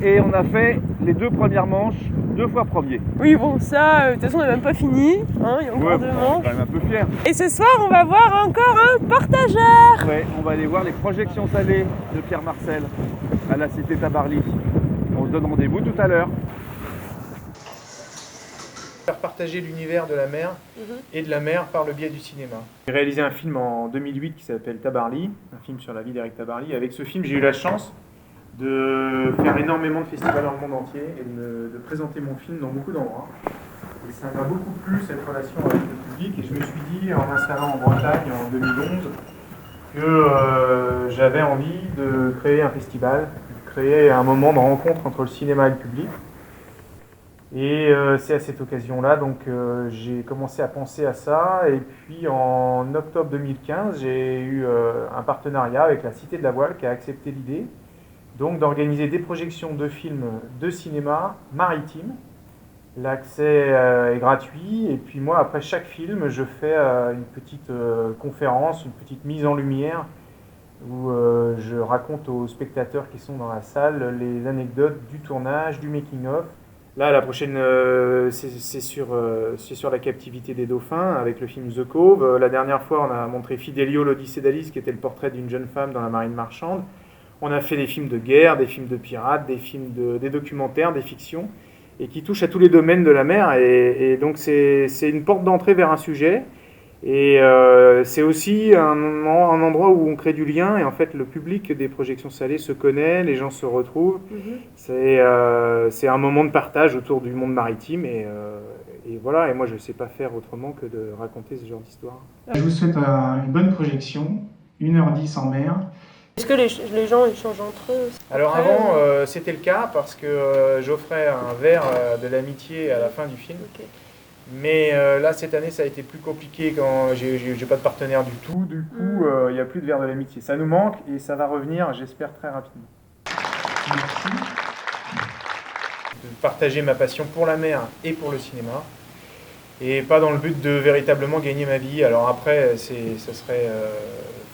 et on a fait les 2 premières manches 2 fois premier. Oui, bon, ça, de toute façon, on n'a même pas fini. Hein, il y a encore 2 manches. On est quand même un peu fiers. Et ce soir, on va voir encore un partageur. Ouais, on va aller voir les projections salées de Pierre Marcel à la Cité Tabarly. On se donne rendez-vous tout à l'heure. Faire partager l'univers de la mer et de la mer par le biais du cinéma. J'ai réalisé un film en 2008 qui s'appelle Tabarly, un film sur la vie d'Éric Tabarly. Avec ce film, j'ai eu la chance de faire énormément de festivals dans le monde entier et de présenter mon film dans beaucoup d'endroits. Et ça m'a beaucoup plu cette relation avec le public, et je me suis dit, en m'installant en Bretagne en 2011, que j'avais envie de créer un festival, de créer un moment de rencontre entre le cinéma et le public. Et c'est à cette occasion-là donc j'ai commencé à penser à ça, et puis en octobre 2015 j'ai eu un partenariat avec la Cité de la Voile qui a accepté l'idée donc d'organiser des projections de films de cinéma maritime. L'accès est gratuit, et puis moi après chaque film je fais une petite conférence, une petite mise en lumière où je raconte aux spectateurs qui sont dans la salle les anecdotes du tournage, du making-of. Là, la prochaine, c'est sur la captivité des dauphins, avec le film The Cove. La dernière fois, on a montré Fidelio, l'Odyssée d'Alice, qui était le portrait d'une jeune femme dans la marine marchande. On a fait des films de guerre, des films de pirates, des documentaires, des fictions, et qui touchent à tous les domaines de la mer. Et donc, c'est une porte d'entrée vers un sujet. Et c'est aussi un endroit où on crée du lien, et en fait le public des projections salées se connaît, les gens se retrouvent. C'est un moment de partage autour du monde maritime, et voilà, et moi je ne sais pas faire autrement que de raconter ce genre d'histoire. Je vous souhaite une bonne projection, 1h10 en mer. Est-ce que les gens échangent entre eux? Alors avant c'était le cas, parce que j'offrais un verre de l'amitié à la fin du film. Okay. Mais là, cette année, ça a été plus compliqué quand j'ai pas de partenaire du tout. Du coup, il n'y a plus de verre de l'amitié. Ça nous manque, et ça va revenir, j'espère, très rapidement. Merci. De partager ma passion pour la mer et pour le cinéma, et pas dans le but de véritablement gagner ma vie. Alors après, ça serait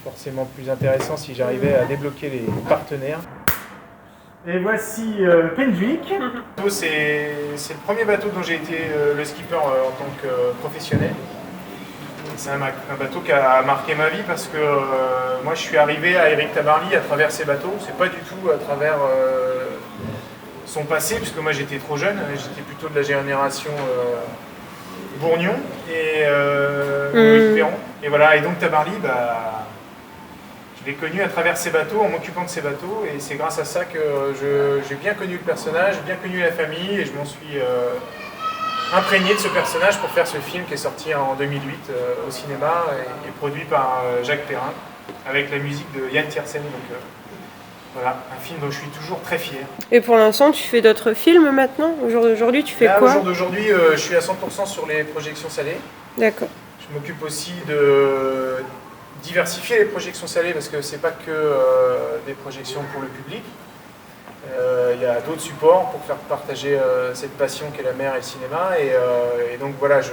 forcément plus intéressant si j'arrivais à débloquer les partenaires. Et voici Pendwick. C'est le premier bateau dont j'ai été le skipper en tant que professionnel. C'est un bateau qui a marqué ma vie, parce que moi je suis arrivé à Éric Tabarly à travers ses bateaux. C'est pas du tout à travers son passé, puisque moi j'étais trop jeune, j'étais plutôt de la génération Bourgnon et Louis Perron. Et voilà, et donc Tabarly, je l'ai connu à travers ses bateaux, en m'occupant de ses bateaux, et c'est grâce à ça que j'ai bien connu le personnage, bien connu la famille, et je m'en suis imprégné de ce personnage pour faire ce film qui est sorti en 2008 au cinéma, et produit par Jacques Perrin, avec la musique de Yann Tiersen. Donc voilà, un film dont je suis toujours très fier. Et pour l'instant, tu fais d'autres films maintenant? Au jour d'aujourd'hui, tu fais quoi? Au jour d'aujourd'hui, je suis à 100% sur les projections salées. D'accord. Je m'occupe aussi de diversifier les projections salées, parce que c'est pas que des projections pour le public. Il y a d'autres supports pour faire partager cette passion qu'est la mer et le cinéma, et donc voilà, je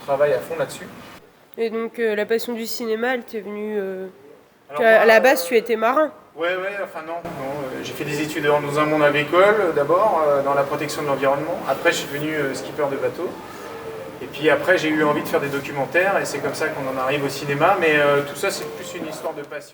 travaille à fond là-dessus. Et donc la passion du cinéma, elle t'est venue... à la base, tu étais marin? Ouais, enfin non. J'ai fait des études dans un monde agricole d'abord, dans la protection de l'environnement. Après, je suis devenu skipper de bateau. Et puis après, j'ai eu envie de faire des documentaires, et c'est comme ça qu'on en arrive au cinéma. Mais tout ça, c'est plus une histoire de passion.